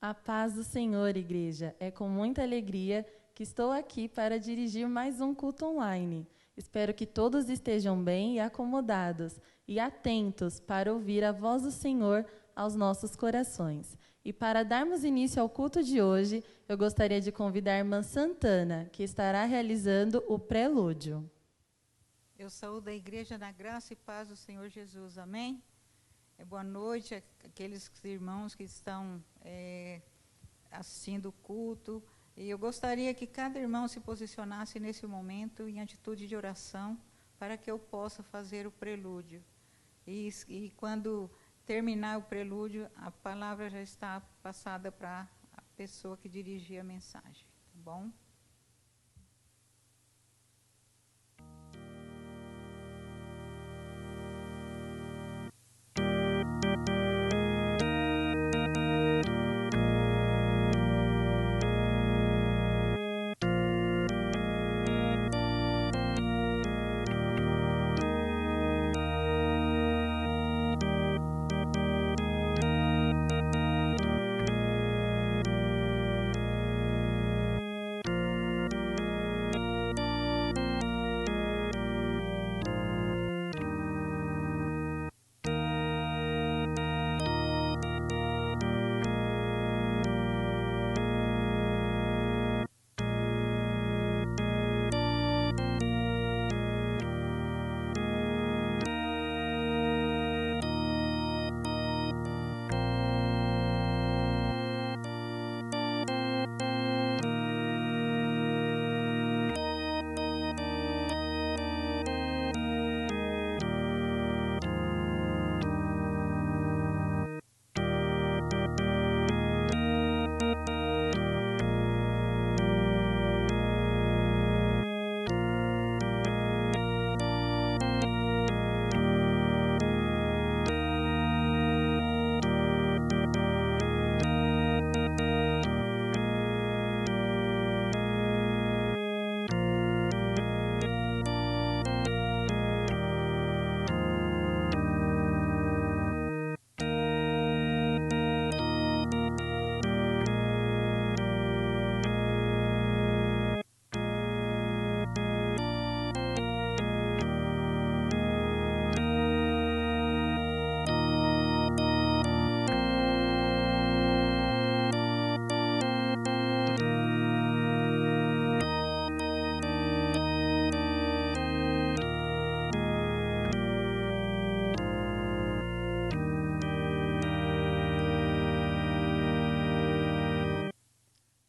A paz do Senhor, igreja. É com muita alegria que estou aqui para dirigir mais um culto online. Espero que todos estejam bem e acomodados e atentos para ouvir a voz do Senhor aos nossos corações. E para darmos início ao culto de hoje, eu gostaria de convidar a irmã Santana, que estará realizando o prelúdio. Eu saúdo a igreja na graça e paz do Senhor Jesus. Amém? Boa noite àqueles irmãos que estão assistindo o culto. E eu gostaria que cada irmão se posicionasse nesse momento em atitude de oração para que eu possa fazer o prelúdio. E quando terminar o prelúdio, a palavra já está passada para a pessoa que dirigia a mensagem. Tá bom?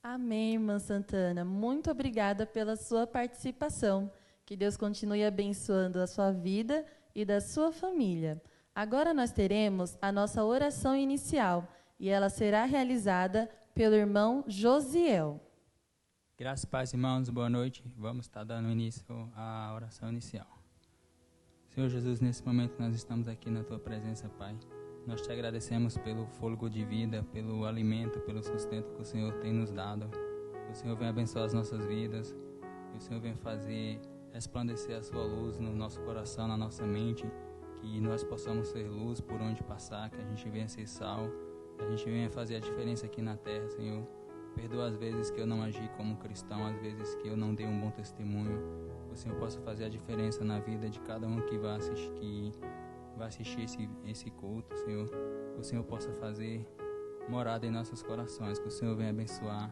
Amém, irmã Santana. Muito obrigada pela sua participação. Que Deus continue abençoando a sua vida e da sua família. Agora nós teremos a nossa oração inicial e ela será realizada pelo irmão Josiel. Graças e paz, irmãos. Boa noite. Vamos estar dando início à oração inicial. Senhor Jesus, nesse momento nós estamos aqui na Tua presença, Pai. Nós te agradecemos pelo fôlego de vida, pelo alimento, pelo sustento que o Senhor tem nos dado. Que o Senhor venha abençoar as nossas vidas. Que o Senhor venha fazer resplandecer a sua luz no nosso coração, na nossa mente. Que nós possamos ser luz por onde passar, que a gente venha ser sal. Que a gente venha fazer a diferença aqui na terra, Senhor. Perdoa as vezes que eu não agi como cristão, as vezes que eu não dei um bom testemunho. Que o Senhor possa fazer a diferença na vida de cada um que vai assistir esse culto, Senhor. Que o Senhor possa fazer morada em nossos corações. Que o Senhor venha abençoar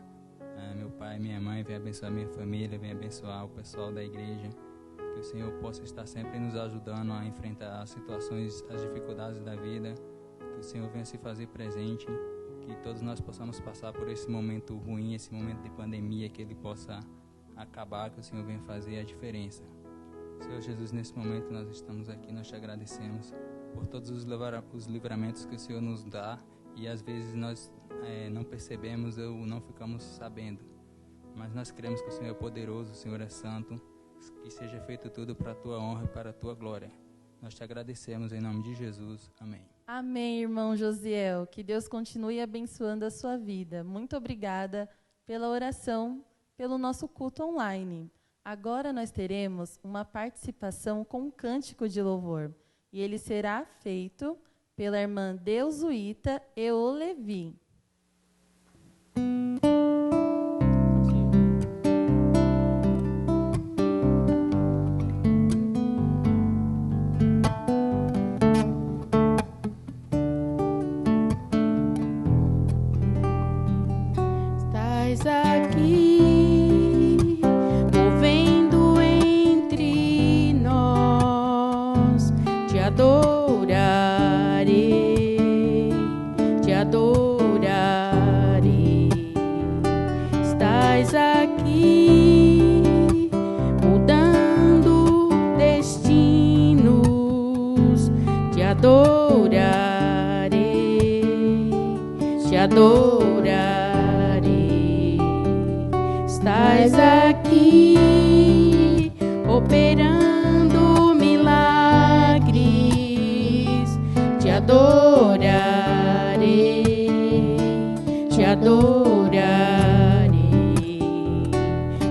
meu pai, minha mãe, venha abençoar minha família, venha abençoar o pessoal da igreja. Que o Senhor possa estar sempre nos ajudando a enfrentar as situações, as dificuldades da vida. Que o Senhor venha se fazer presente. Que todos nós possamos passar por esse momento ruim, esse momento de pandemia, que ele possa acabar, que o Senhor venha fazer a diferença. Senhor Jesus, nesse momento nós estamos aqui, nós te agradecemos por todos os livramentos que o Senhor nos dá e às vezes nós não percebemos ou não ficamos sabendo. Mas nós cremos que o Senhor é poderoso, o Senhor é santo, que seja feito tudo para a Tua honra e para a Tua glória. Nós te agradecemos em nome de Jesus. Amém. Amém, irmão Josiel. Que Deus continue abençoando a sua vida. Muito obrigada pela oração, pelo nosso culto online. Agora nós teremos uma participação com um cântico de louvor. E ele será feito pela irmã Deusuíta Eolevi. Estás aqui, movendo entre nós. Te adorarei, te adorarei. Estás aqui, mudando destinos. Te adorarei, te adorarei. Estás aqui, operando milagres. Te adorarei, te adorarei.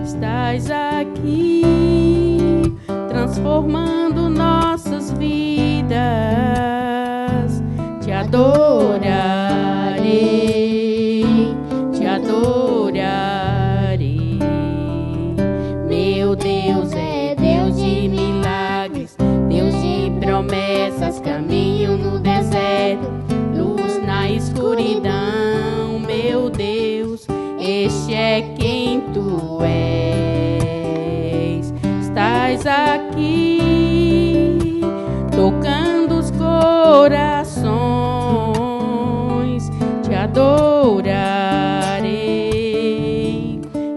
Estás aqui, transformando nossas vidas. Te adorarei, te adorarei. Meu Deus é Deus de milagres, Deus de promessas, caminho no deserto, luz na escuridão. Meu Deus, este é quem tu és. Estás aqui, tocando os corações. Te adorarei,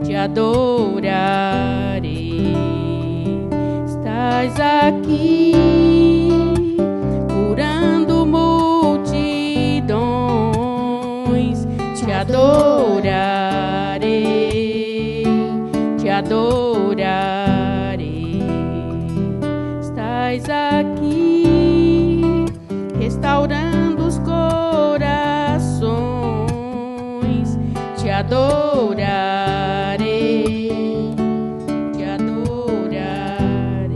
te adorarei. Estás aqui, curando multidões. Te adorarei, te adorarei. Estás aqui, restaurando os corações. Te adorarei, te adorarei.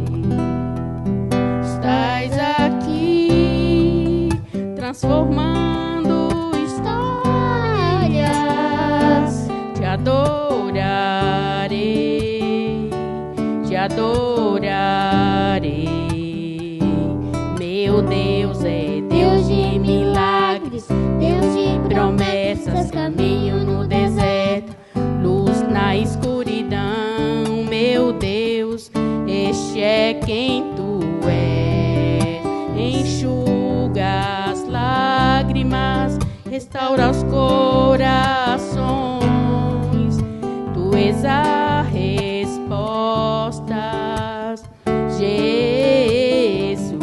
Estás aqui, transformando histórias. Te adorarei, te adorarei. Meu Deus é Deus de milagres, Deus de promessas, caminho no deserto, luz na escuridão. Meu Deus, este é quem tu és. Enxuga as lágrimas, restaura os corações. Tu és a resposta, Jesus.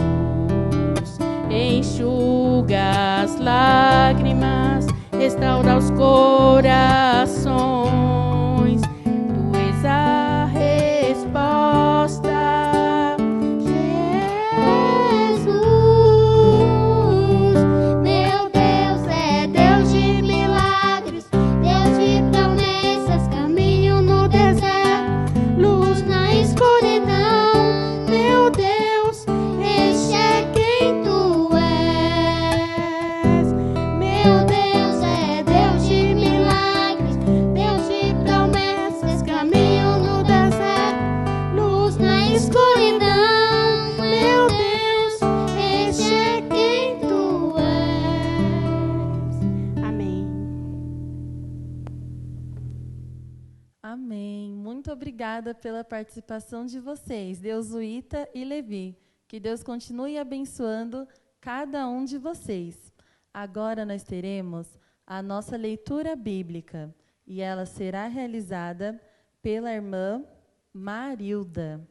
Enxuga as lágrimas, restaura os corações. Tu és a resposta, Jesus. Meu Deus é Deus de milagres, Deus de promessas, caminho no deserto, luz na escuridão. Meu Deus, este é quem tu és. Meu Deus é Deus de milagres, Deus de promessas, caminho no deserto, luz na escuridão. Meu Deus, este é quem tu és. Amém. Amém. Muito obrigada pela participação de vocês, Deusuíta e Levi. Que Deus continue abençoando cada um de vocês. Agora nós teremos a nossa leitura bíblica e ela será realizada pela irmã Marilda.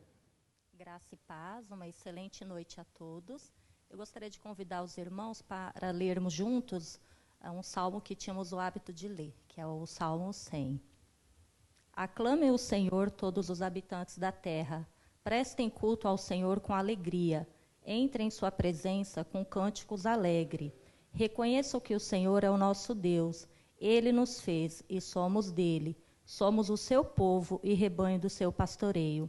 Graça e paz, uma excelente noite a todos. Eu gostaria de convidar os irmãos para lermos juntos um salmo que tínhamos o hábito de ler, que é o Salmo 100. Aclamem o Senhor todos os habitantes da terra, prestem culto ao Senhor com alegria, entrem em sua presença com cânticos alegres. Reconheçam que o Senhor é o nosso Deus, Ele nos fez e somos dele, somos o seu povo e rebanho do seu pastoreio.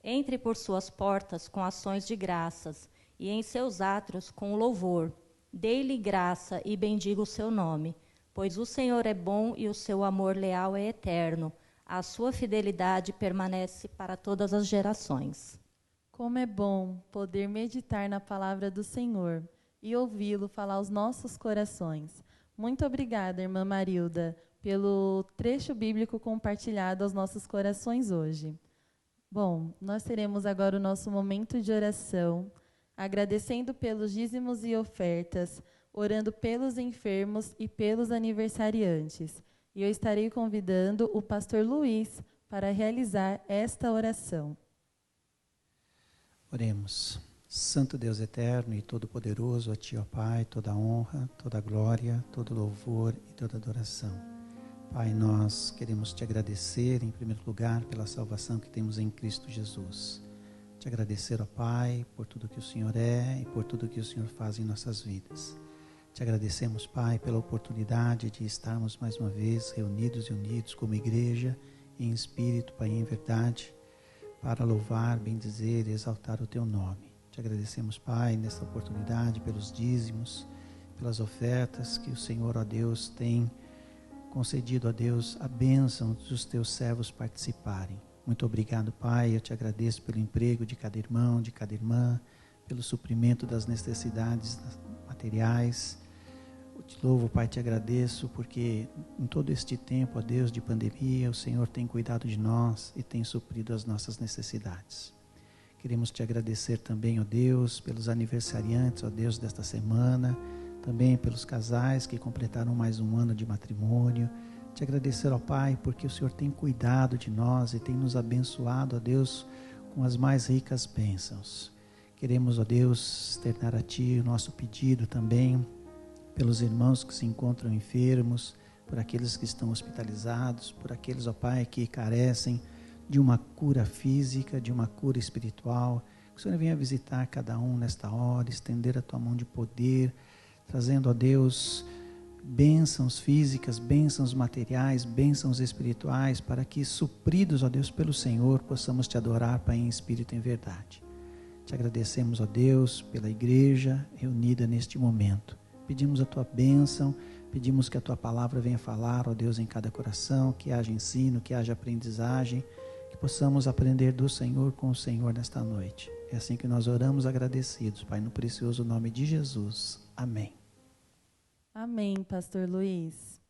Entre por suas portas com ações de graças e em seus átrios com louvor. Dê-lhe graça e bendiga o seu nome, pois o Senhor é bom e o seu amor leal é eterno. A sua fidelidade permanece para todas as gerações. Como é bom poder meditar na palavra do Senhor e ouvi-lo falar aos nossos corações. Muito obrigada, irmã Marilda, pelo trecho bíblico compartilhado aos nossos corações hoje. Bom, nós teremos agora o nosso momento de oração, agradecendo pelos dízimos e ofertas, orando pelos enfermos e pelos aniversariantes. E eu estarei convidando o pastor Luiz para realizar esta oração. Oremos. Santo Deus eterno e todo-poderoso, a Ti, ó Pai, toda honra, toda glória, todo louvor e toda adoração. Pai, nós queremos Te agradecer, em primeiro lugar, pela salvação que temos em Cristo Jesus. Te agradecer, ó Pai, por tudo que o Senhor é e por tudo que o Senhor faz em nossas vidas. Te agradecemos, Pai, pela oportunidade de estarmos mais uma vez reunidos e unidos como igreja, em espírito, Pai, em verdade, para louvar, bendizer e exaltar o Teu nome. Te agradecemos, Pai, nesta oportunidade, pelos dízimos, pelas ofertas que o Senhor, ó Deus, tem concedido, ó Deus, a bênção dos Teus servos participarem. Muito obrigado, Pai, eu Te agradeço pelo emprego de cada irmão, de cada irmã, pelo suprimento das necessidades materiais. Eu Te louvo, Pai, Te agradeço, porque em todo este tempo, ó Deus, de pandemia, o Senhor tem cuidado de nós e tem suprido as nossas necessidades. Queremos Te agradecer também, ó Deus, pelos aniversariantes, ó Deus, desta semana, também pelos casais que completaram mais um ano de matrimônio. Te agradecer, ó Pai, porque o Senhor tem cuidado de nós e tem nos abençoado, ó Deus, com as mais ricas bênçãos. Queremos, ó Deus, externar a Ti o nosso pedido também, pelos irmãos que se encontram enfermos, por aqueles que estão hospitalizados, por aqueles, ó Pai, que carecem de uma cura física, de uma cura espiritual. Que o Senhor venha visitar cada um nesta hora, estender a Tua mão de poder, trazendo, ó Deus, bênçãos físicas, bênçãos materiais, bênçãos espirituais, para que, supridos, ó Deus, pelo Senhor, possamos Te adorar, Pai, em espírito e em verdade. Te agradecemos, ó Deus, pela igreja reunida neste momento. Pedimos a Tua bênção, pedimos que a Tua palavra venha falar, ó Deus, em cada coração, que haja ensino, que haja aprendizagem, que possamos aprender do Senhor com o Senhor nesta noite. É assim que nós oramos agradecidos, Pai, no precioso nome de Jesus. Amém. Amém, pastor Luiz.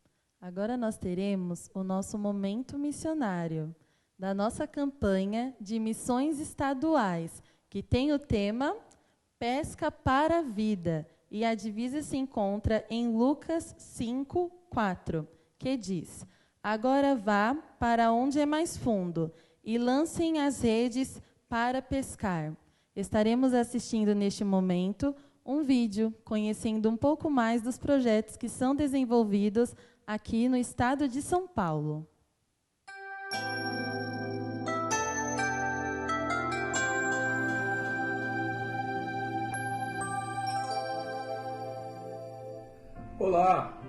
Agora nós teremos o nosso momento missionário da nossa campanha de missões estaduais, que tem o tema Pesca para a Vida. E a divisa se encontra em Lucas 5:4, que diz: Agora vá para onde é mais fundo e lancem as redes para pescar. Estaremos assistindo neste momento um vídeo conhecendo um pouco mais dos projetos que são desenvolvidos aqui no estado de São Paulo. Olá,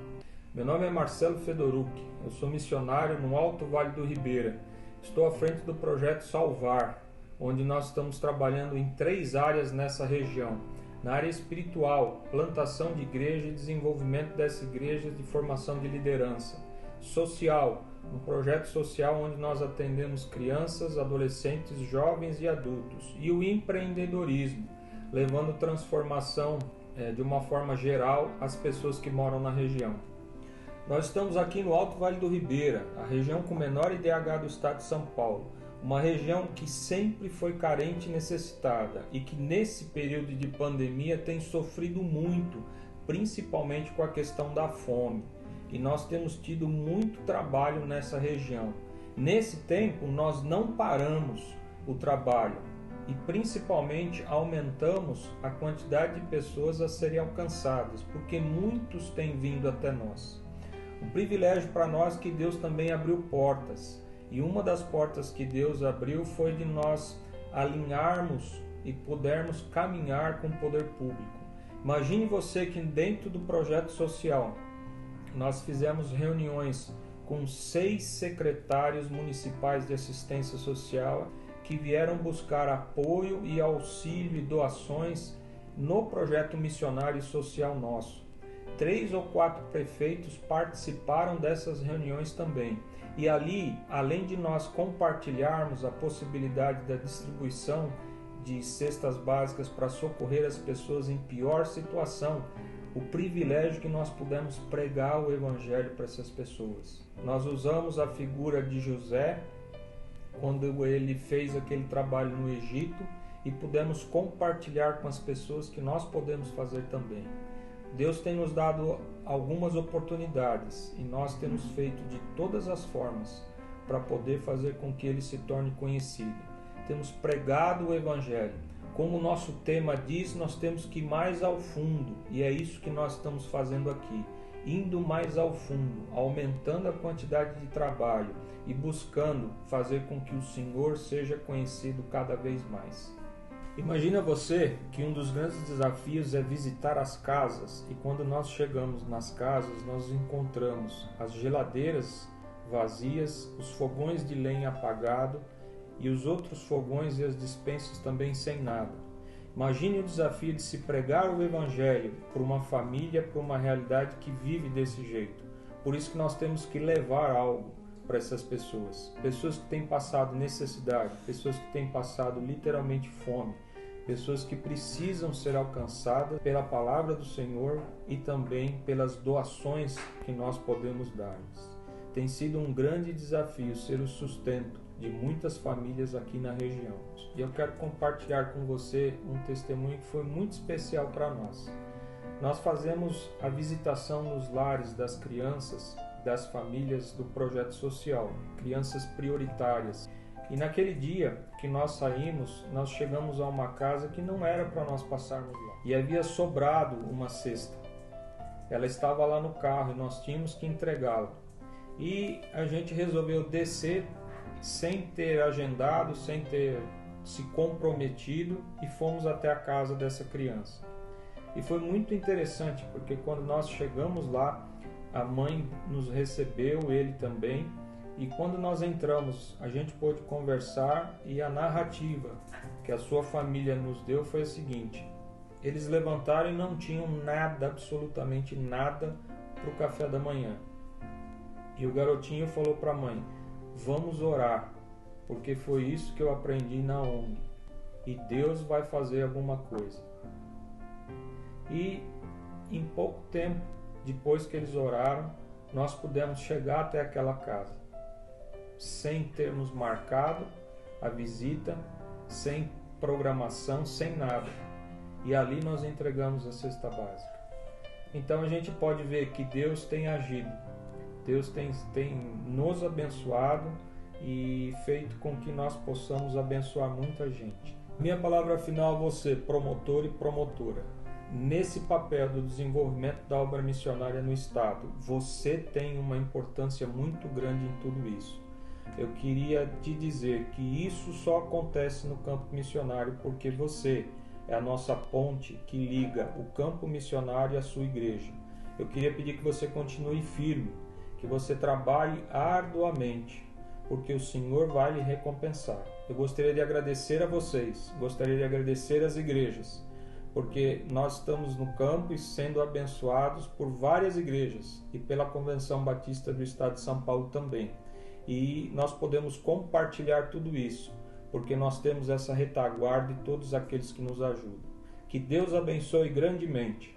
meu nome é Marcelo Fedoruc, eu sou missionário no Alto Vale do Ribeira. Estou à frente do projeto Salvar, onde nós estamos trabalhando em 3 áreas nessa região. Na área espiritual, plantação de igreja e desenvolvimento dessa igreja de formação de liderança. Social, um projeto social onde nós atendemos crianças, adolescentes, jovens e adultos. E o empreendedorismo, levando transformação de uma forma geral às pessoas que moram na região. Nós estamos aqui no Alto Vale do Ribeira, a região com menor IDH do estado de São Paulo. Uma região que sempre foi carente e necessitada e que nesse período de pandemia tem sofrido muito, principalmente com a questão da fome. E nós temos tido muito trabalho nessa região. Nesse tempo nós não paramos o trabalho e principalmente aumentamos a quantidade de pessoas a serem alcançadas, porque muitos têm vindo até nós. Um privilégio para nós que Deus também abriu portas. E uma das portas que Deus abriu foi de nós alinharmos e pudermos caminhar com o poder público. Imagine você que dentro do projeto social nós fizemos reuniões com 6 secretários municipais de assistência social que vieram buscar apoio e auxílio e doações no projeto missionário e social nosso. 3 ou 4 prefeitos participaram dessas reuniões também. E ali, além de nós compartilharmos a possibilidade da distribuição de cestas básicas para socorrer as pessoas em pior situação, o privilégio que nós pudemos pregar o Evangelho para essas pessoas. Nós usamos a figura de José, quando ele fez aquele trabalho no Egito, e pudemos compartilhar com as pessoas que nós podemos fazer também. Deus tem nos dado algumas oportunidades e nós temos feito de todas as formas para poder fazer com que ele se torne conhecido. Temos pregado o Evangelho. Como o nosso tema diz, nós temos que ir mais ao fundo, e é isso que nós estamos fazendo aqui, indo mais ao fundo, aumentando a quantidade de trabalho e buscando fazer com que o Senhor seja conhecido cada vez mais. Imagina você que um dos grandes desafios é visitar as casas, e quando nós chegamos nas casas, nós encontramos as geladeiras vazias, os fogões de lenha apagados e os outros fogões e as despensas também sem nada. Imagine o desafio de se pregar o Evangelho para uma família, para uma realidade que vive desse jeito. Por isso que nós temos que levar algo para essas pessoas. Pessoas que têm passado necessidade, pessoas que têm passado literalmente fome, pessoas que precisam ser alcançadas pela palavra do Senhor e também pelas doações que nós podemos dar-lhes. Tem sido um grande desafio ser o sustento de muitas famílias aqui na região. E eu quero compartilhar com você um testemunho que foi muito especial para nós. Nós fazemos a visitação nos lares das crianças, das famílias do projeto social, crianças prioritárias. E naquele dia que nós saímos, nós chegamos a uma casa que não era para nós passarmos lá. E havia sobrado uma cesta. Ela estava lá no carro e nós tínhamos que entregá-la. E a gente resolveu descer sem ter agendado, sem ter se comprometido, e fomos até a casa dessa criança. E foi muito interessante, porque quando nós chegamos lá, a mãe nos recebeu, ele também, e quando nós entramos, a gente pôde conversar, e a narrativa que a sua família nos deu foi a seguinte: eles levantaram e não tinham nada, absolutamente nada, para o café da manhã. E o garotinho falou para a mãe: vamos orar, porque foi isso que eu aprendi na ONG, e Deus vai fazer alguma coisa. E em pouco tempo, depois que eles oraram, nós pudemos chegar até aquela casa, sem termos marcado a visita, sem programação, sem nada. E ali nós entregamos a cesta básica. Então a gente pode ver que Deus tem agido. Deus tem nos abençoado e feito com que nós possamos abençoar muita gente. Minha palavra final a você, promotor e promotora. Nesse papel do desenvolvimento da obra missionária no Estado, você tem uma importância muito grande em tudo isso. Eu queria te dizer que isso só acontece no campo missionário porque você é a nossa ponte que liga o campo missionário à sua igreja. Eu queria pedir que você continue firme, que você trabalhe arduamente, porque o Senhor vai lhe recompensar. Eu gostaria de agradecer a vocês, gostaria de agradecer às igrejas, porque nós estamos no campo e sendo abençoados por várias igrejas e pela Convenção Batista do Estado de São Paulo também. E nós podemos compartilhar tudo isso, porque nós temos essa retaguarda de todos aqueles que nos ajudam. Que Deus abençoe grandemente.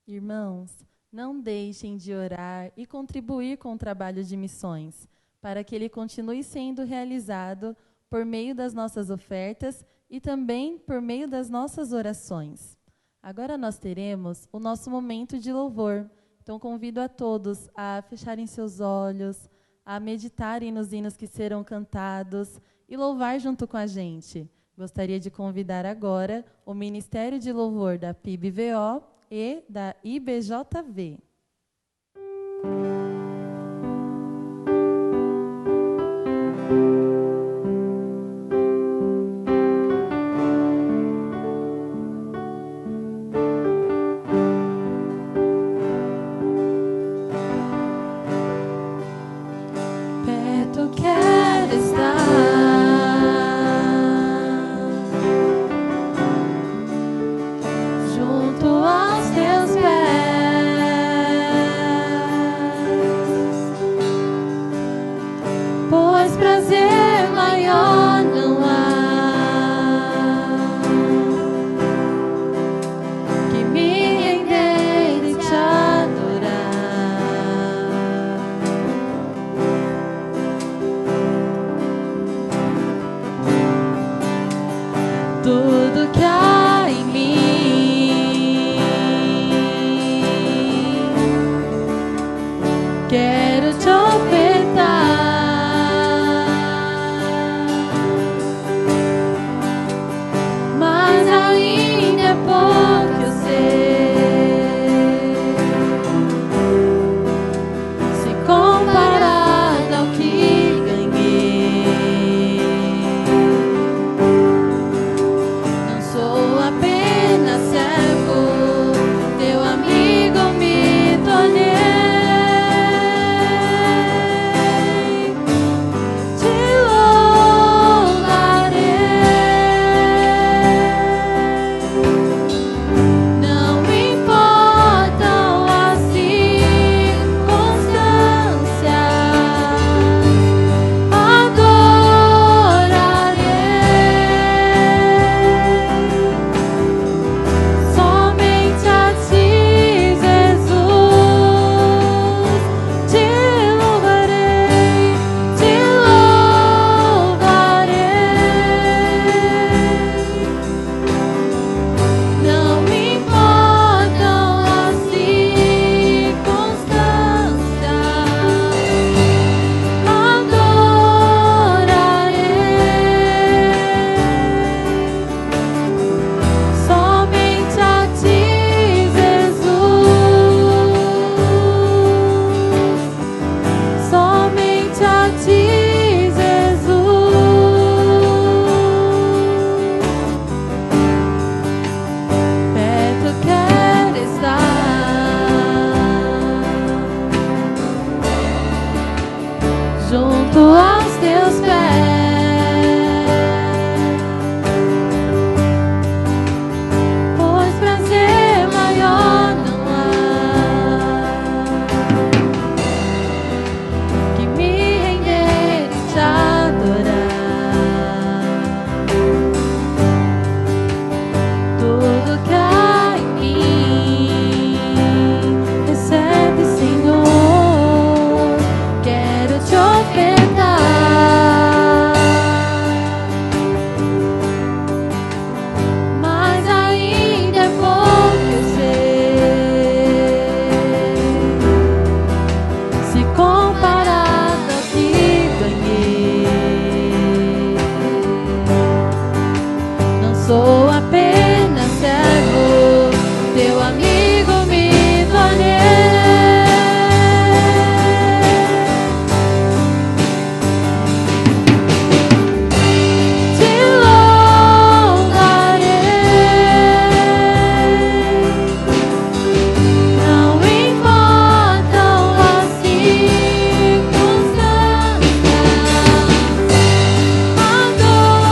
Irmãos, não deixem de orar e contribuir com o trabalho de missões, para que ele continue sendo realizado por meio das nossas ofertas e também por meio das nossas orações. Agora nós teremos o nosso momento de louvor. Então convido a todos a fecharem seus olhos, a meditarem nos hinos que serão cantados e louvar junto com a gente. Gostaria de convidar agora o Ministério de Louvor da PIB-VO e da IBJV. Perto tudo que há em mim. Quero te ofertar, mas ainda é pouco, eu sei, se comparado ao que ganhei. Não sou apenas servo, teu amigo me tornei. Junto aos teus pés, pois prazer maior não há que me render e te adorar. Tudo que há em mim, recebe, Senhor. Quero te ofertar, mas ainda é pouco, eu sei, se comparado ao que ganhei. Não sou apenas servo, teu amigo me tornei. Adorarei.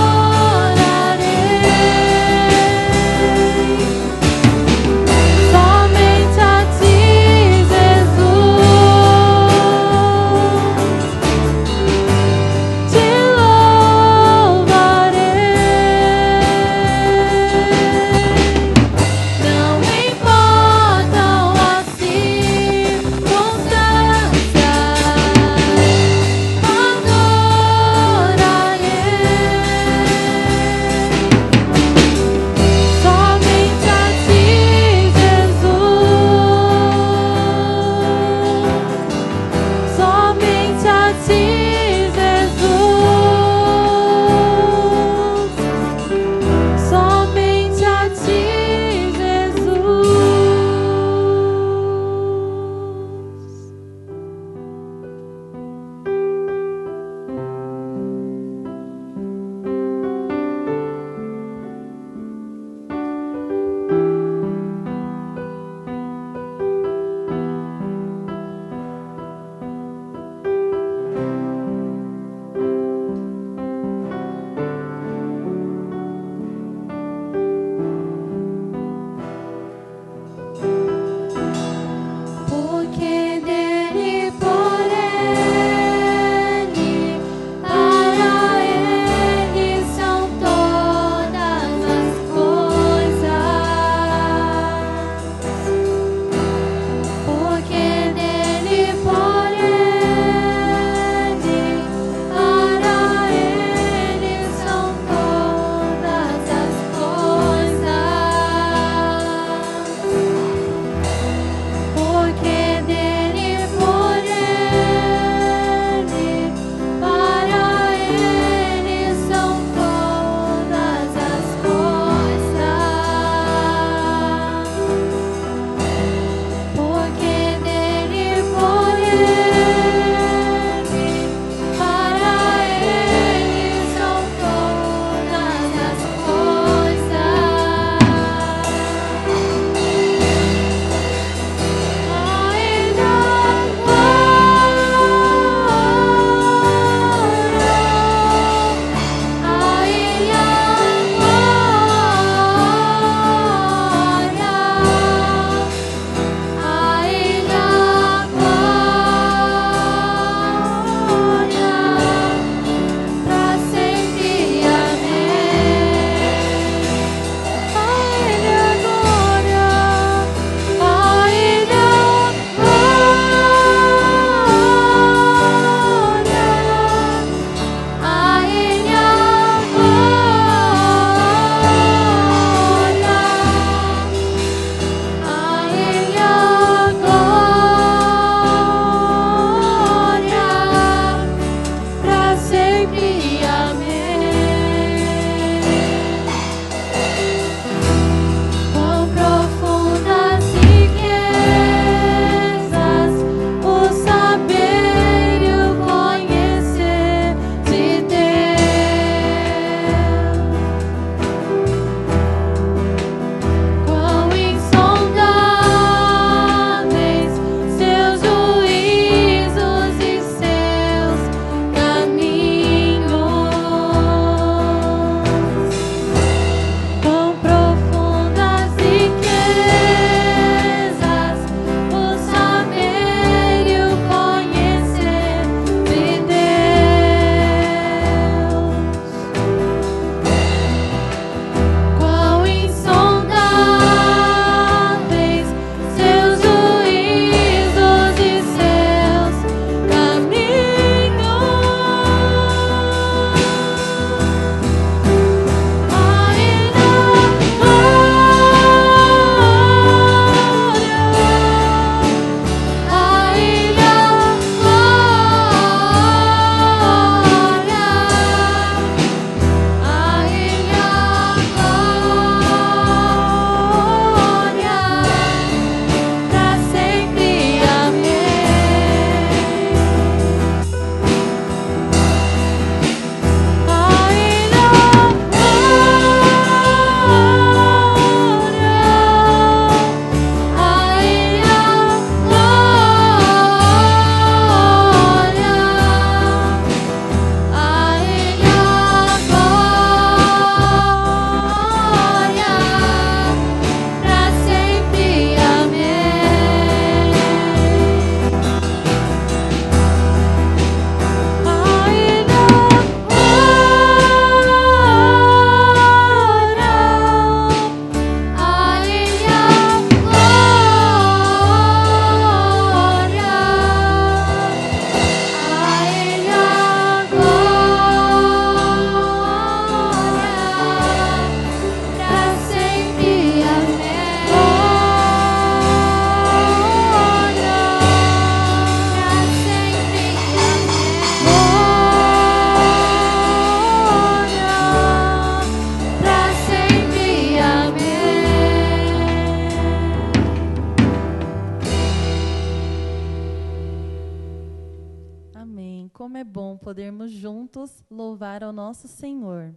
podermos juntos louvar ao nosso Senhor.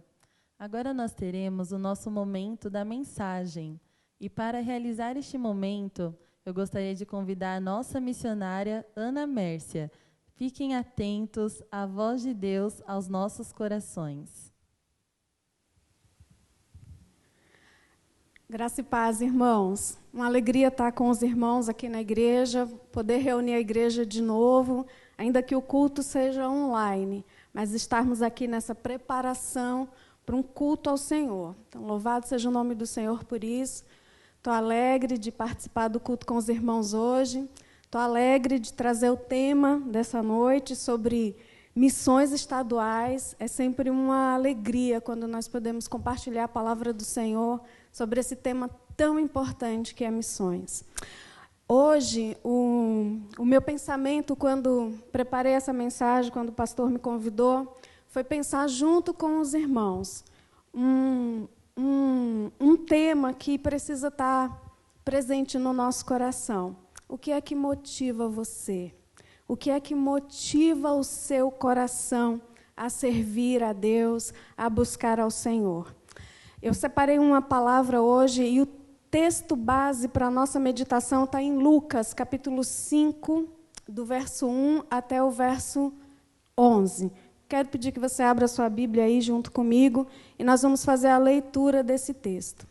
Agora nós teremos o nosso momento da mensagem. E para realizar este momento, eu gostaria de convidar a nossa missionária Ana Mércia. Fiquem atentos à voz de Deus aos nossos corações. Graça e paz, irmãos. Uma alegria estar com os irmãos aqui na igreja, poder reunir a igreja de novo, ainda que o culto seja online, mas estarmos aqui nessa preparação para um culto ao Senhor. Então, louvado seja o nome do Senhor por isso. Estou alegre de participar do culto com os irmãos hoje. Estou alegre de trazer o tema dessa noite sobre missões estaduais. É sempre uma alegria quando nós podemos compartilhar a palavra do Senhor sobre esse tema tão importante que é missões. Hoje, o meu pensamento, quando preparei essa mensagem, quando o pastor me convidou, foi pensar junto com os irmãos um tema que precisa estar presente no nosso coração. O que é que motiva você? O que é que motiva o seu coração a servir a Deus, a buscar ao Senhor? Eu separei uma palavra hoje e o texto base para a nossa meditação está em Lucas, capítulo 5, do verso 1 até o verso 11. Quero pedir que você abra a sua Bíblia aí junto comigo e nós vamos fazer a leitura desse texto.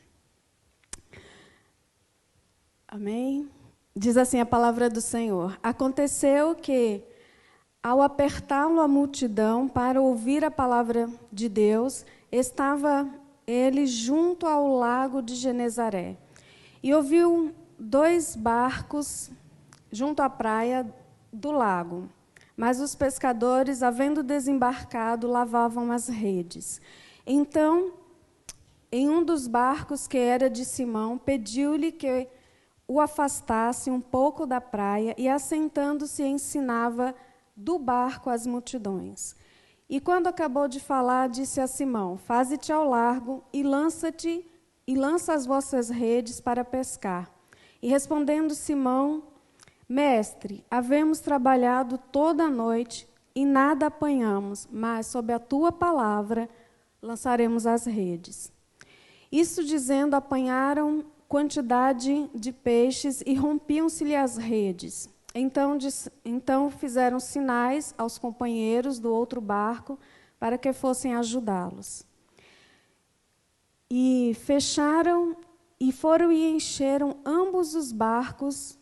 Amém? Diz assim a palavra do Senhor. Aconteceu que, ao apertá-lo a multidão para ouvir a palavra de Deus, estava ele junto ao lago de Genezaré. E ouviu 2 barcos junto à praia do lago. Mas os pescadores, havendo desembarcado, lavavam as redes. Então, em um dos barcos, que era de Simão, pediu-lhe que o afastasse um pouco da praia e, assentando-se, ensinava do barco as multidões. E quando acabou de falar, disse a Simão: faze-te ao largo e lança as vossas redes para pescar. E respondendo Simão: Mestre, havemos trabalhado toda a noite e nada apanhamos, mas sob a tua palavra lançaremos as redes. Isso dizendo, apanharam quantidade de peixes e rompiam-se-lhe as redes. Então fizeram sinais aos companheiros do outro barco para que fossem ajudá-los. E fecharam e foram e encheram ambos os barcos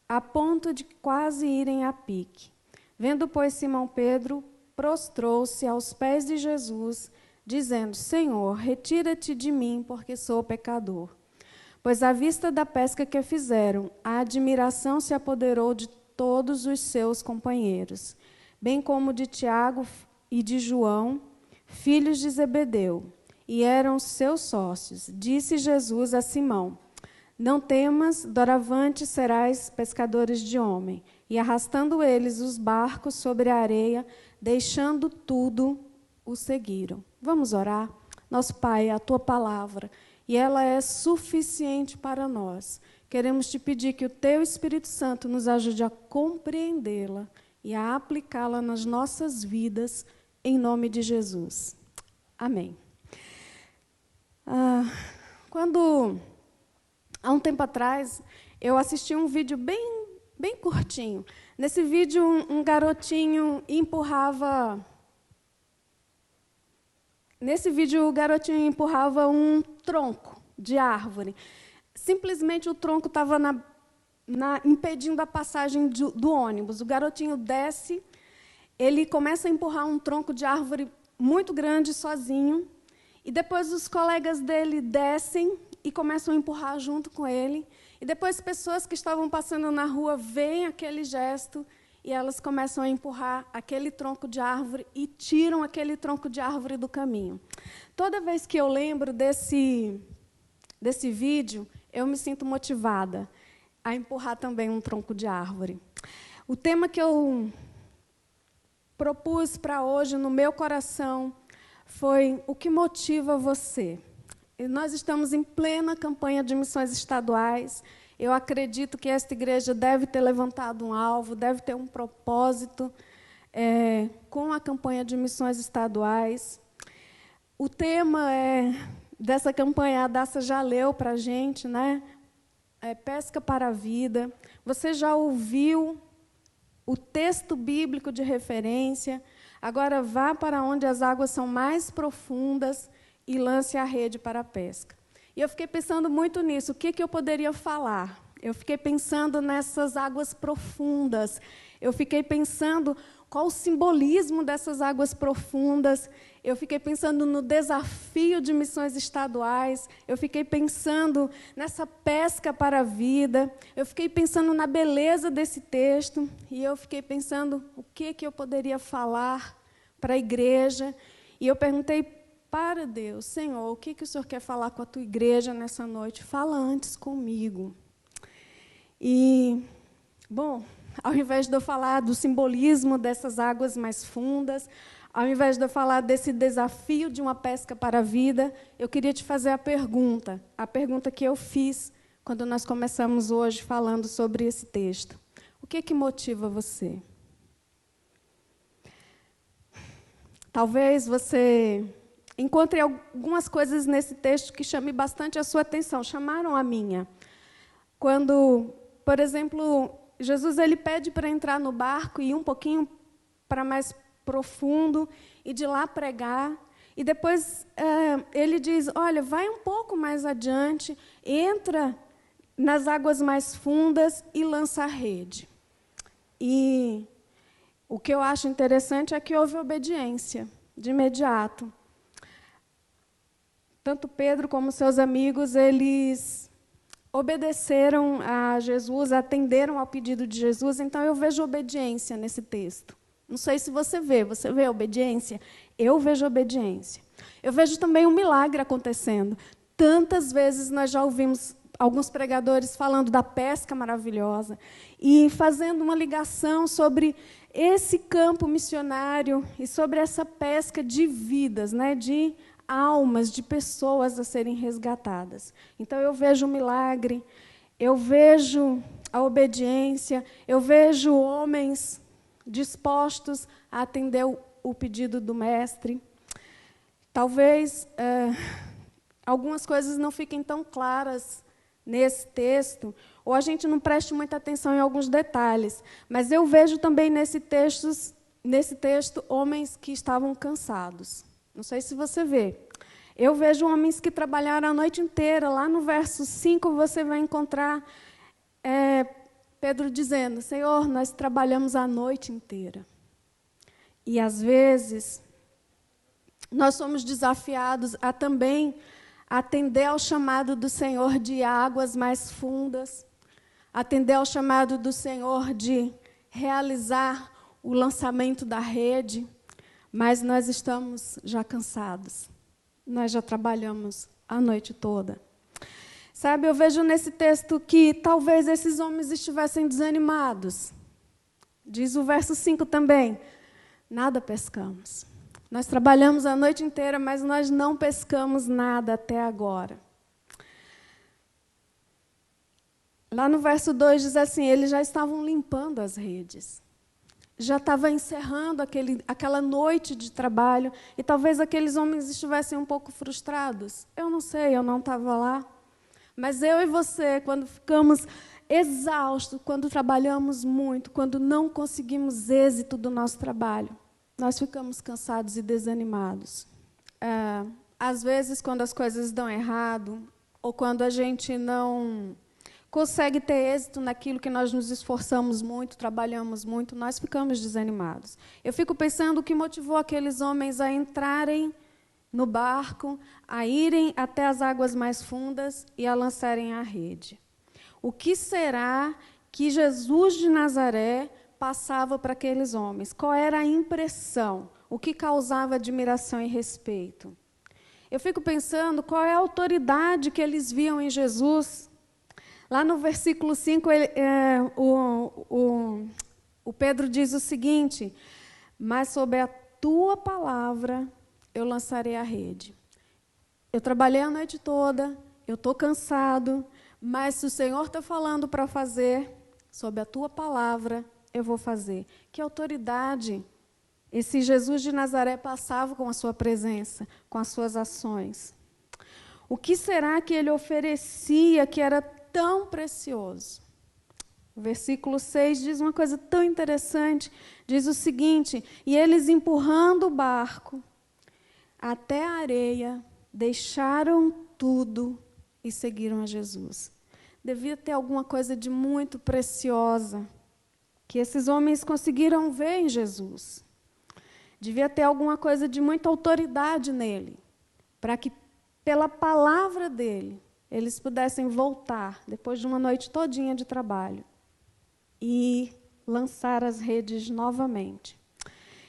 a ponto de quase irem a pique. Vendo, pois, Simão Pedro, prostrou-se aos pés de Jesus, dizendo: Senhor, retira-te de mim, porque sou pecador. Pois à vista da pesca que fizeram, a admiração se apoderou de todos os seus companheiros, bem como de Tiago e de João, filhos de Zebedeu, e eram seus sócios. Disse Jesus a Simão: Não temas, doravante serás pescadores de homem. E arrastando eles os barcos sobre a areia, deixando tudo, o seguiram. Vamos orar? Nosso Pai, a tua palavra, e ela é suficiente para nós. Queremos te pedir que o teu Espírito Santo nos ajude a compreendê-la e a aplicá-la nas nossas vidas, em nome de Jesus. Amém. Há um tempo atrás, eu assisti um vídeo bem curtinho. Nesse vídeo, um garotinho empurrava... Nesse vídeo, o garotinho empurrava um tronco de árvore. Simplesmente o tronco estava impedindo a passagem do ônibus. O garotinho desce, ele começa a empurrar um tronco de árvore muito grande sozinho, e depois os colegas dele descem e começam a empurrar junto com ele. E depois pessoas que estavam passando na rua veem aquele gesto e elas começam a empurrar aquele tronco de árvore e tiram aquele tronco de árvore do caminho. Toda vez que eu lembro desse vídeo, eu me sinto motivada a empurrar também um tronco de árvore. O tema que eu propus para hoje no meu coração foi: o que motiva você? E nós estamos em plena campanha de missões estaduais. Eu acredito que esta igreja deve ter levantado um alvo, deve ter um propósito com a campanha de missões estaduais. O tema dessa campanha, a Daça já leu para a gente, né? Pesca para a vida. Você já ouviu o texto bíblico de referência. Agora vá para onde as águas são mais profundas e lance a rede para a pesca. E eu fiquei pensando muito nisso. O que eu poderia falar? Eu fiquei pensando nessas águas profundas. Eu fiquei pensando qual o simbolismo dessas águas profundas. Eu fiquei pensando no desafio de missões estaduais. Eu fiquei pensando nessa pesca para a vida. Eu fiquei pensando na beleza desse texto. E eu fiquei pensando o que eu poderia falar para a igreja. E eu perguntei para Deus: Senhor, o que o Senhor quer falar com a tua igreja nessa noite? Fala antes comigo. E, bom, ao invés de eu falar do simbolismo dessas águas mais fundas, ao invés de eu falar desse desafio de uma pesca para a vida, eu queria te fazer a pergunta que eu fiz quando nós começamos hoje falando sobre esse texto. O que motiva você? Talvez você encontre algumas coisas nesse texto que chamem bastante a sua atenção, chamaram a minha. Quando, por exemplo, Jesus ele pede para entrar no barco e ir um pouquinho para mais profundo e de lá pregar. E depois ele diz, olha, vai um pouco mais adiante, entra nas águas mais fundas e lança a rede. E o que eu acho interessante é que houve obediência de imediato. Tanto Pedro como seus amigos, eles obedeceram a Jesus, atenderam ao pedido de Jesus, então eu vejo obediência nesse texto. Não sei se você vê obediência? Eu vejo obediência. Eu vejo também um milagre acontecendo. Tantas vezes nós já ouvimos alguns pregadores falando da pesca maravilhosa e fazendo uma ligação sobre esse campo missionário e sobre essa pesca de vidas, né, de almas, de pessoas a serem resgatadas. Então, eu vejo o milagre, eu vejo a obediência, eu vejo homens dispostos a atender o pedido do mestre. Talvez algumas coisas não fiquem tão claras nesse texto, ou a gente não preste muita atenção em alguns detalhes, mas eu vejo também nesse texto homens que estavam cansados. Não sei se você vê. Eu vejo homens que trabalharam a noite inteira. Lá no verso 5 você vai encontrar Pedro dizendo, Senhor, nós trabalhamos a noite inteira. E, às vezes, nós somos desafiados a também atender ao chamado do Senhor de águas mais fundas, atender ao chamado do Senhor de realizar o lançamento da rede, mas nós estamos já cansados. Nós já trabalhamos a noite toda. Sabe, eu vejo nesse texto que talvez esses homens estivessem desanimados. Diz o verso 5 também, nada pescamos. Nós trabalhamos a noite inteira, mas nós não pescamos nada até agora. Lá no verso 2 diz assim, eles já estavam limpando as redes. Já estava encerrando aquela noite de trabalho, e talvez aqueles homens estivessem um pouco frustrados. Eu não sei, eu não estava lá. Mas eu e você, quando ficamos exaustos, quando trabalhamos muito, quando não conseguimos êxito do nosso trabalho, nós ficamos cansados e desanimados. Às vezes, quando as coisas dão errado, ou quando a gente não consegue ter êxito naquilo que nós nos esforçamos muito, trabalhamos muito, nós ficamos desanimados. Eu fico pensando o que motivou aqueles homens a entrarem no barco, a irem até as águas mais fundas e a lançarem a rede. O que será que Jesus de Nazaré passava para aqueles homens? Qual era a impressão? O que causava admiração e respeito? Eu fico pensando qual é a autoridade que eles viam em Jesus. Lá no versículo 5, o Pedro diz o seguinte, mas sob a tua palavra eu lançarei a rede. Eu trabalhei a noite toda, eu estou cansado, mas se o Senhor está falando para fazer, sob a tua palavra, eu vou fazer. Que autoridade esse Jesus de Nazaré passava com a sua presença, com as suas ações. O que será que ele oferecia que era tão precioso? O versículo 6 diz uma coisa tão interessante, diz o seguinte: e eles, empurrando o barco até a areia, deixaram tudo e seguiram a Jesus. Devia ter alguma coisa de muito preciosa que esses homens conseguiram ver em Jesus. Devia ter alguma coisa de muita autoridade nele, para que, pela palavra dele, eles pudessem voltar, depois de uma noite todinha de trabalho, e lançar as redes novamente.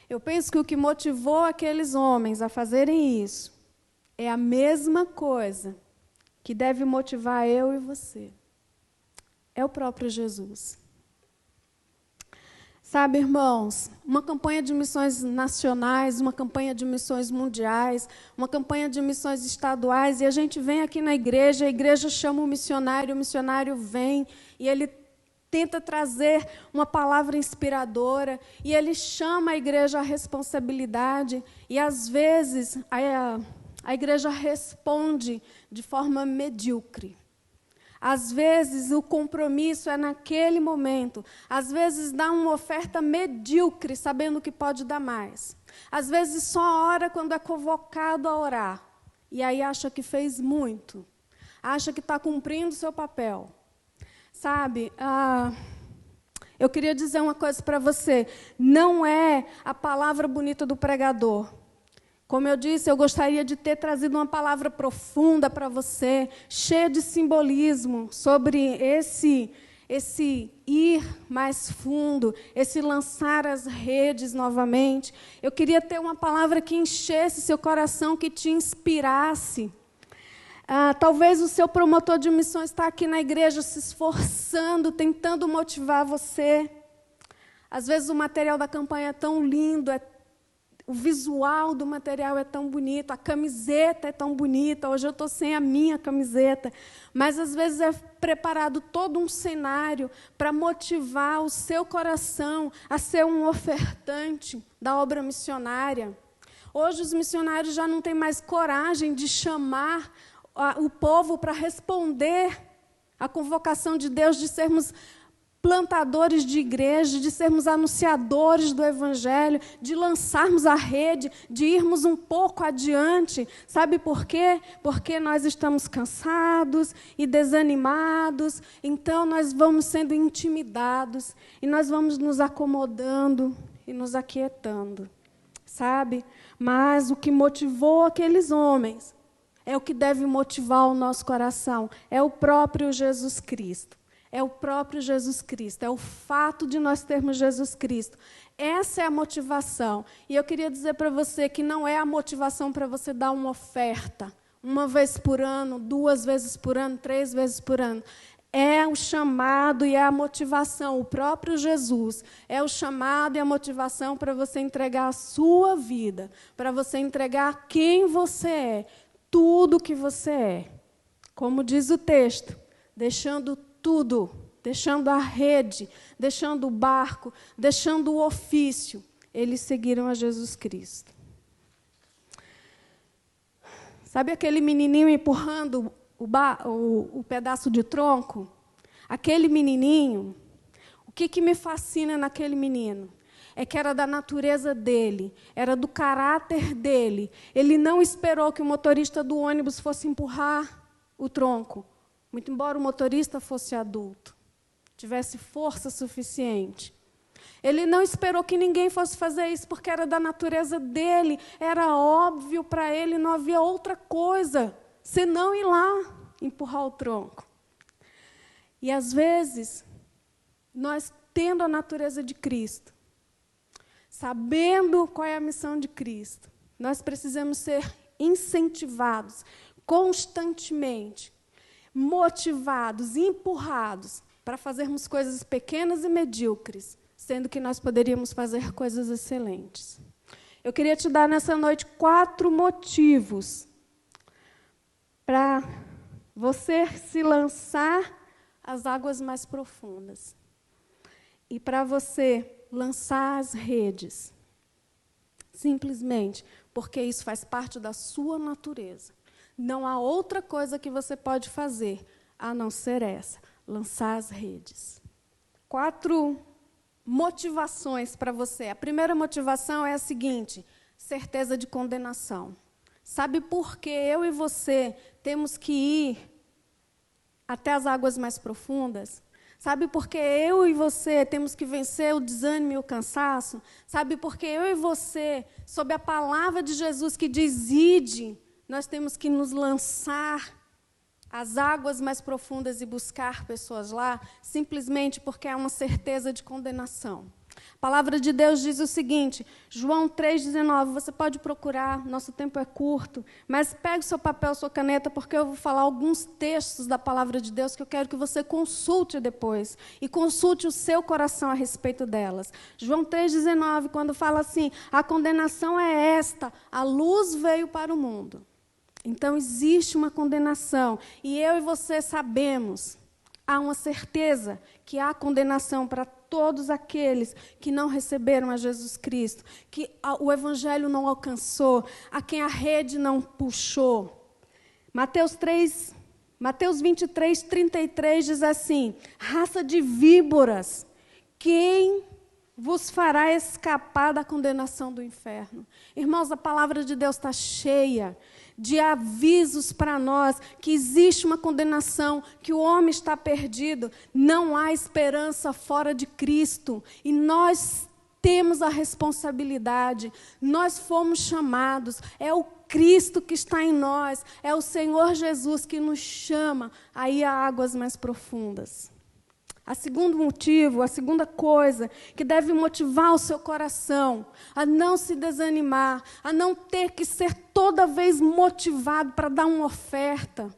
Eu penso que o que motivou aqueles homens a fazerem isso é a mesma coisa que deve motivar eu e você. É o próprio Jesus. Sabe, irmãos, uma campanha de missões nacionais, uma campanha de missões mundiais, uma campanha de missões estaduais, e a gente vem aqui na igreja, a igreja chama o missionário vem, e ele tenta trazer uma palavra inspiradora, e ele chama a igreja à responsabilidade, e às vezes a igreja responde de forma medíocre. Às vezes, o compromisso é naquele momento. Às vezes, dá uma oferta medíocre, sabendo que pode dar mais. Às vezes, só ora quando é convocado a orar. E aí acha que fez muito. Acha que está cumprindo o seu papel. Sabe, eu queria dizer uma coisa para você. Não é a palavra bonita do pregador. Como eu disse, eu gostaria de ter trazido uma palavra profunda para você, cheia de simbolismo, sobre esse ir mais fundo, esse lançar as redes novamente. Eu queria ter uma palavra que enchesse seu coração, que te inspirasse. Talvez o seu promotor de missões está aqui na igreja se esforçando, tentando motivar você. Às vezes o material da campanha é tão lindo, o visual do material é tão bonito, a camiseta é tão bonita. Hoje eu estou sem a minha camiseta, mas às vezes é preparado todo um cenário para motivar o seu coração a ser um ofertante da obra missionária. Hoje os missionários já não têm mais coragem de chamar o povo para responder à convocação de Deus, de sermos plantadores de igreja, de sermos anunciadores do Evangelho, de lançarmos a rede, de irmos um pouco adiante. Sabe por quê? Porque nós estamos cansados e desanimados, então nós vamos sendo intimidados e nós vamos nos acomodando e nos aquietando. Sabe? Mas o que motivou aqueles homens é o que deve motivar o nosso coração, é o próprio Jesus Cristo. É o próprio Jesus Cristo, é o fato de nós termos Jesus Cristo. Essa é a motivação. E eu queria dizer para você que não é a motivação para você dar uma oferta, uma vez por ano, 2 vezes por ano, 3 vezes por ano. É o chamado e é a motivação, o próprio Jesus. É o chamado e a motivação para você entregar a sua vida, para você entregar quem você é, tudo que você é. Como diz o texto, deixando tudo, deixando a rede, deixando o barco, deixando o ofício, eles seguiram a Jesus Cristo. Sabe aquele menininho empurrando o pedaço de tronco? Aquele menininho, o que me fascina naquele menino? É que era da natureza dele, era do caráter dele. Ele não esperou que o motorista do ônibus fosse empurrar o tronco. Muito embora o motorista fosse adulto, tivesse força suficiente. Ele não esperou que ninguém fosse fazer isso, porque era da natureza dele, era óbvio para ele, não havia outra coisa, senão ir lá empurrar o tronco. E, às vezes, nós, tendo a natureza de Cristo, sabendo qual é a missão de Cristo, nós precisamos ser incentivados constantemente, motivados, empurrados para fazermos coisas pequenas e medíocres, sendo que nós poderíamos fazer coisas excelentes. Eu queria te dar nessa noite 4 motivos para você se lançar às águas mais profundas e para você lançar as redes. Simplesmente porque isso faz parte da sua natureza. Não há outra coisa que você pode fazer a não ser essa, lançar as redes. 4 motivações para você. A primeira motivação é a seguinte: certeza de condenação. Sabe por que eu e você temos que ir até as águas mais profundas? Sabe por que eu e você temos que vencer o desânimo e o cansaço? Sabe por que eu e você, sob a palavra de Jesus que diz ide, nós temos que nos lançar às águas mais profundas e buscar pessoas lá? Simplesmente porque há uma certeza de condenação. A palavra de Deus diz o seguinte, João 3,19, você pode procurar, nosso tempo é curto, mas pegue o seu papel, sua caneta, porque eu vou falar alguns textos da palavra de Deus que eu quero que você consulte depois, e consulte o seu coração a respeito delas. João 3,19, quando fala assim, a condenação é esta, a luz veio para o mundo. Então existe uma condenação, e eu e você sabemos, há uma certeza que há condenação para todos aqueles que não receberam a Jesus Cristo, que o Evangelho não alcançou, a quem a rede não puxou. Mateus 23, 33 diz assim, raça de víboras, quem vos fará escapar da condenação do inferno? Irmãos, a palavra de Deus está cheia de avisos para nós que existe uma condenação, que o homem está perdido, não há esperança fora de Cristo. E nós temos a responsabilidade, nós fomos chamados, é o Cristo que está em nós, é o Senhor Jesus que nos chama a ir a águas mais profundas. A segundo motivo, a segunda coisa que deve motivar o seu coração a não se desanimar, a não ter que ser toda vez motivado para dar uma oferta,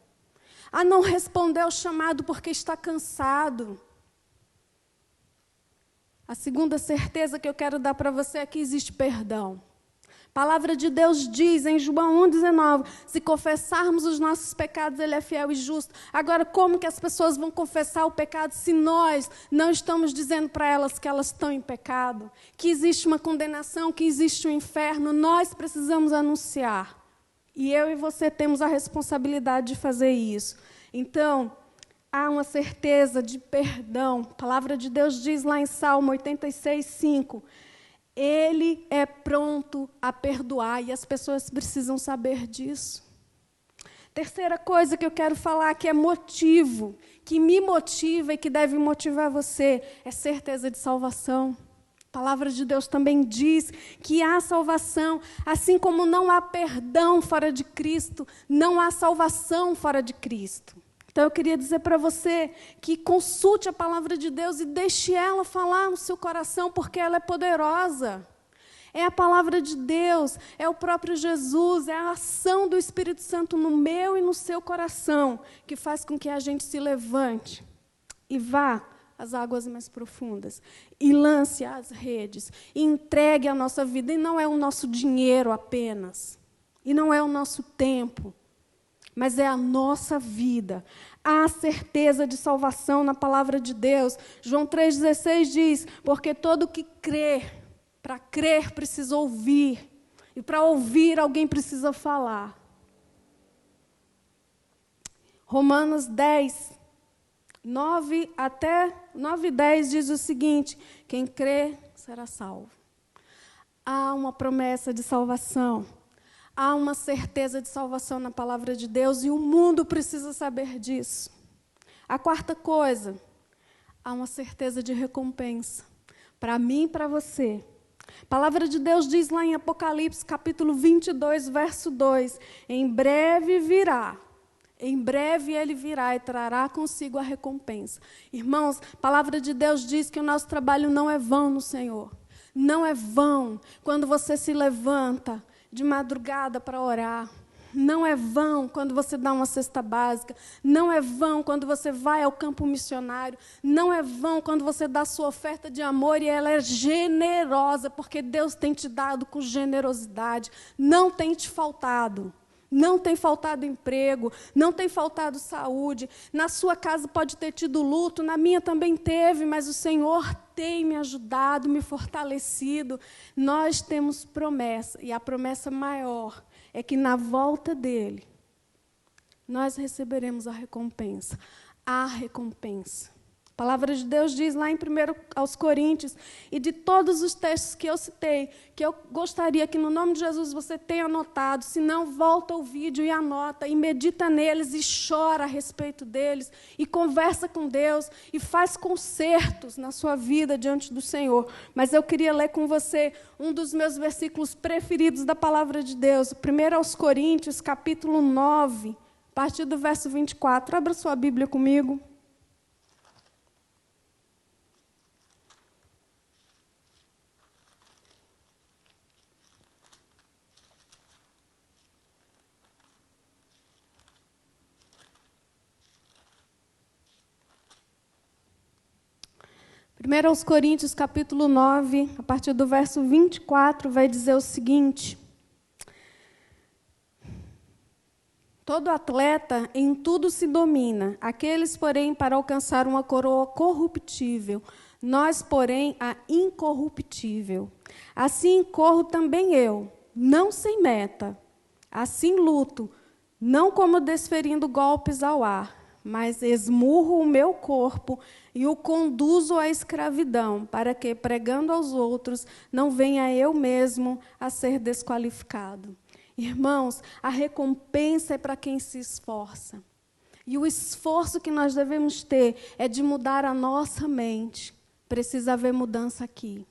a não responder ao chamado porque está cansado. A segunda certeza que eu quero dar para você é que existe perdão. A palavra de Deus diz em João 1,19, se confessarmos os nossos pecados, Ele é fiel e justo. Agora, como que as pessoas vão confessar o pecado se nós não estamos dizendo para elas que elas estão em pecado? Que existe uma condenação, que existe um inferno, nós precisamos anunciar. E eu e você temos a responsabilidade de fazer isso. Então, há uma certeza de perdão. A palavra de Deus diz lá em Salmo 86, 5, Ele é pronto a perdoar e as pessoas precisam saber disso. Terceira coisa que eu quero falar, que é motivo, que me motiva e que deve motivar você, é certeza de salvação. A palavra de Deus também diz que há salvação, assim como não há perdão fora de Cristo, não há salvação fora de Cristo. Então eu queria dizer para você que consulte a palavra de Deus e deixe ela falar no seu coração, porque ela é poderosa. É a palavra de Deus, é o próprio Jesus, é a ação do Espírito Santo no meu e no seu coração, que faz com que a gente se levante e vá às águas mais profundas, e lance as redes, e entregue a nossa vida, e não é o nosso dinheiro apenas, e não é o nosso tempo, mas é a nossa vida. Há certeza de salvação na palavra de Deus. João 3,16 diz, porque todo que crê, para crer precisa ouvir, e para ouvir alguém precisa falar. Romanos 10, 9 e 10 diz o seguinte, quem crê será salvo. Há uma promessa de salvação. Há uma certeza de salvação na palavra de Deus e o mundo precisa saber disso. A quarta coisa, há uma certeza de recompensa para mim e para você. A palavra de Deus diz lá em Apocalipse, capítulo 22, verso 2, em breve ele virá e trará consigo a recompensa. Irmãos, a palavra de Deus diz que o nosso trabalho não é vão no Senhor. Não é vão quando você se levanta de madrugada para orar. Não é vão quando você dá uma cesta básica. Não é vão quando você vai ao campo missionário. Não é vão quando você dá sua oferta de amor e ela é generosa, porque Deus tem te dado com generosidade. Não tem te faltado. Não tem faltado emprego, não tem faltado saúde. Na sua casa pode ter tido luto, na minha também teve, mas o Senhor tem me ajudado, me fortalecido. Nós temos promessa, e a promessa maior é que na volta dele, nós receberemos a recompensa. A recompensa. A palavra de Deus diz lá em 1 aos Coríntios, e de todos os textos que eu citei, que eu gostaria que no nome de Jesus você tenha anotado, se não, volta ao vídeo e anota, e medita neles, e chora a respeito deles, e conversa com Deus, e faz concertos na sua vida diante do Senhor. Mas eu queria ler com você um dos meus versículos preferidos da palavra de Deus, 1 aos Coríntios, capítulo 9, a partir do verso 24. Abra sua Bíblia comigo. 1 aos Coríntios, capítulo 9, a partir do verso 24, vai dizer o seguinte: todo atleta em tudo se domina, aqueles, porém, para alcançar uma coroa corruptível, nós, porém, a incorruptível. Assim corro também eu, não sem meta, assim luto, não como desferindo golpes ao ar, mas esmurro o meu corpo e o conduzo à escravidão, para que, pregando aos outros, não venha eu mesmo a ser desqualificado. Irmãos, a recompensa é para quem se esforça. E o esforço que nós devemos ter é de mudar a nossa mente. Precisa haver mudança aqui.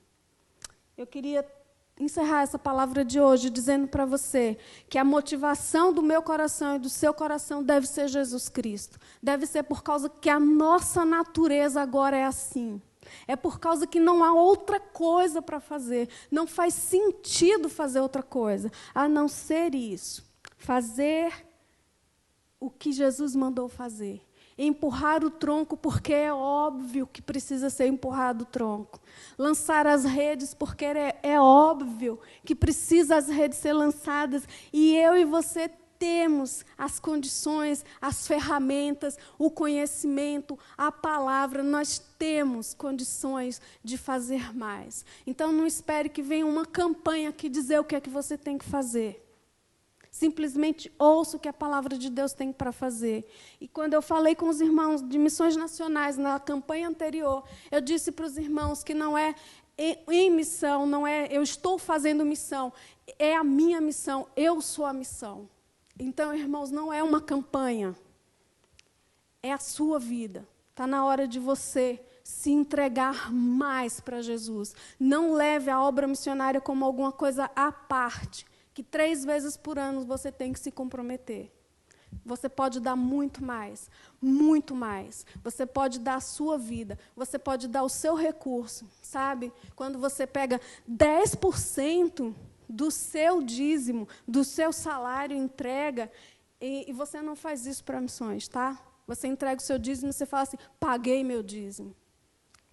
Eu queria encerrar essa palavra de hoje dizendo para você que a motivação do meu coração e do seu coração deve ser Jesus Cristo. Deve ser por causa que a nossa natureza agora é assim. É por causa que não há outra coisa para fazer. Não faz sentido fazer outra coisa, a não ser isso. Fazer o que Jesus mandou fazer. Empurrar o tronco porque é óbvio que precisa ser empurrado o tronco. Lançar as redes porque é óbvio que precisa as redes ser lançadas. E eu e você temos as condições, as ferramentas, o conhecimento, a palavra. Nós temos condições de fazer mais. Então não espere que venha uma campanha aqui dizer o que é que você tem que fazer. Simplesmente ouça o que a palavra de Deus tem para fazer. E quando eu falei com os irmãos de missões nacionais na campanha anterior, eu disse para os irmãos que não é em missão, não é eu estou fazendo missão, é a minha missão, eu sou a missão. Então, irmãos, não é uma campanha, é a sua vida. Está na hora de você se entregar mais para Jesus. Não leve a obra missionária como alguma coisa à parte, que 3 vezes por ano você tem que se comprometer. Você pode dar muito mais, muito mais. Você pode dar a sua vida, você pode dar o seu recurso, sabe? Quando você pega 10% do seu dízimo, do seu salário, entrega, e você não faz isso para missões, tá? Você entrega o seu dízimo e você fala assim, paguei meu dízimo.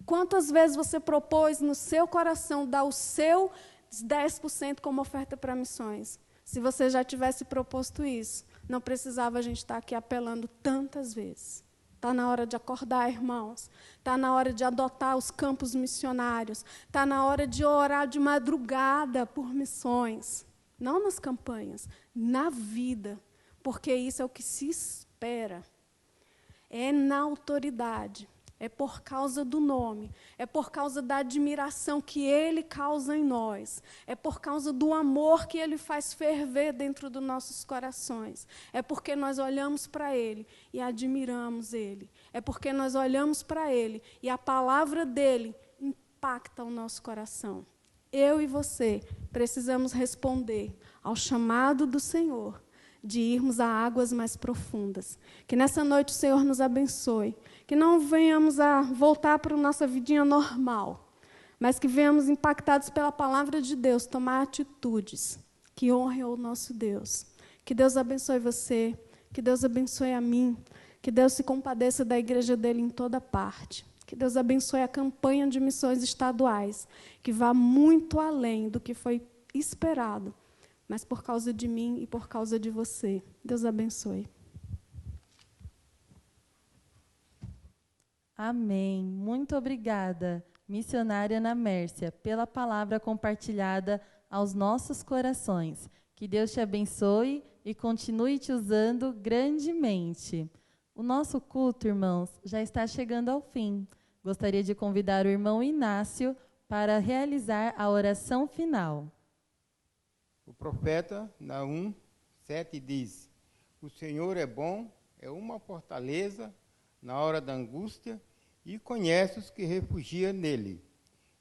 Quantas vezes você propôs no seu coração dar o seu 10% como oferta para missões? Se você já tivesse proposto isso, não precisava a gente estar aqui apelando tantas vezes. Está na hora de acordar, irmãos. Está na hora de adotar os campos missionários. Está na hora de orar de madrugada por missões. Não nas campanhas, na vida. Porque isso é o que se espera. É na autoridade. É por causa do nome, é por causa da admiração que Ele causa em nós, é por causa do amor que Ele faz ferver dentro dos nossos corações, é porque nós olhamos para Ele e admiramos Ele, é porque nós olhamos para Ele e a palavra dEle impacta o nosso coração. Eu e você precisamos responder ao chamado do Senhor de irmos a águas mais profundas. Que nessa noite o Senhor nos abençoe. Que não venhamos a voltar para a nossa vidinha normal, mas que venhamos impactados pela palavra de Deus, tomar atitudes que honrem o nosso Deus. Que Deus abençoe você, que Deus abençoe a mim, que Deus se compadeça da igreja dele em toda parte. Que Deus abençoe a campanha de missões estaduais, que vá muito além do que foi esperado mas por causa de mim e por causa de você. Deus abençoe. Amém. Muito obrigada, missionária Ana Mércia, pela palavra compartilhada aos nossos corações. Que Deus te abençoe e continue te usando grandemente. O nosso culto, irmãos, já está chegando ao fim. Gostaria de convidar o irmão Inácio para realizar a oração final. O profeta Naum 7 diz: o Senhor é bom, é uma fortaleza na hora da angústia, e conhece os que refugiam nele.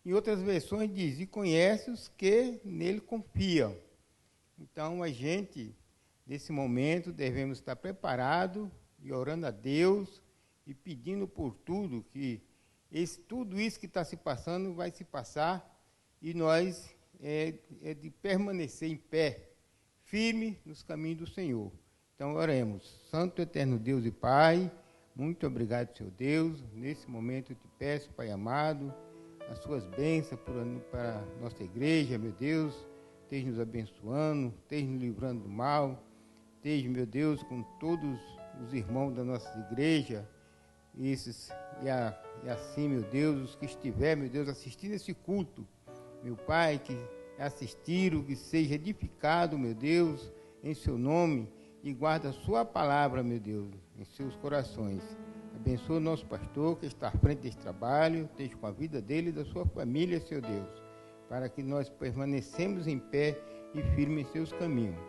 Em outras versões diz: e conhece os que nele confiam. Então, a gente, nesse momento, devemos estar preparados e orando a Deus e pedindo por tudo, que tudo isso que está se passando vai se passar, e nós é de permanecer em pé, firme nos caminhos do Senhor. Então, oremos. Santo, eterno Deus e Pai, muito obrigado, Senhor Deus. Nesse momento eu te peço, Pai amado, as suas bênçãos para a nossa igreja, meu Deus. Esteja nos abençoando, esteja nos livrando do mal. Esteja, meu Deus, com todos os irmãos da nossa igreja. E assim, meu Deus, os que estiver, meu Deus, assistindo esse culto, meu Pai, que assistiram, que seja edificado, meu Deus, em seu nome, e guarda a sua palavra, meu Deus, em seus corações. Abençoa o nosso pastor que está à frente desse trabalho, esteja com a vida dele e da sua família, Senhor Deus, para que nós permanecemos em pé e firmes em seus caminhos.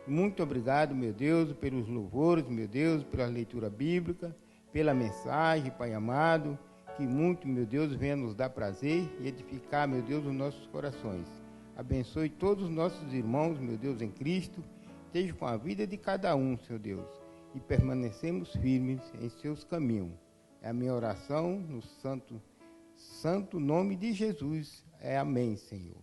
Muito obrigado, meu Deus, pelos louvores, meu Deus, pela leitura bíblica, pela mensagem, Pai amado, que muito, meu Deus, venha nos dar prazer e edificar, meu Deus, os nossos corações. Abençoe todos os nossos irmãos, meu Deus, em Cristo, esteja com a vida de cada um, Senhor Deus, e permanecemos firmes em seus caminhos. É a minha oração no santo nome de Jesus. Amém, Senhor.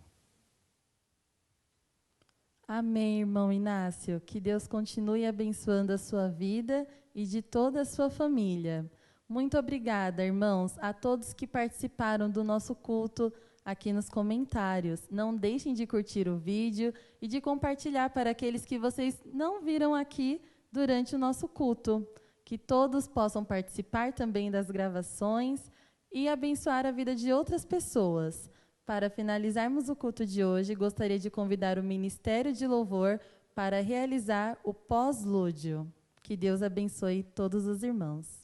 Amém, irmão Inácio. Que Deus continue abençoando a sua vida e de toda a sua família. Muito obrigada, irmãos, a todos que participaram do nosso culto aqui nos comentários. Não deixem de curtir o vídeo e de compartilhar para aqueles que vocês não viram aqui durante o nosso culto. Que todos possam participar também das gravações e abençoar a vida de outras pessoas. Para finalizarmos o culto de hoje, gostaria de convidar o Ministério de Louvor para realizar o pós-lúdio. Que Deus abençoe todos os irmãos.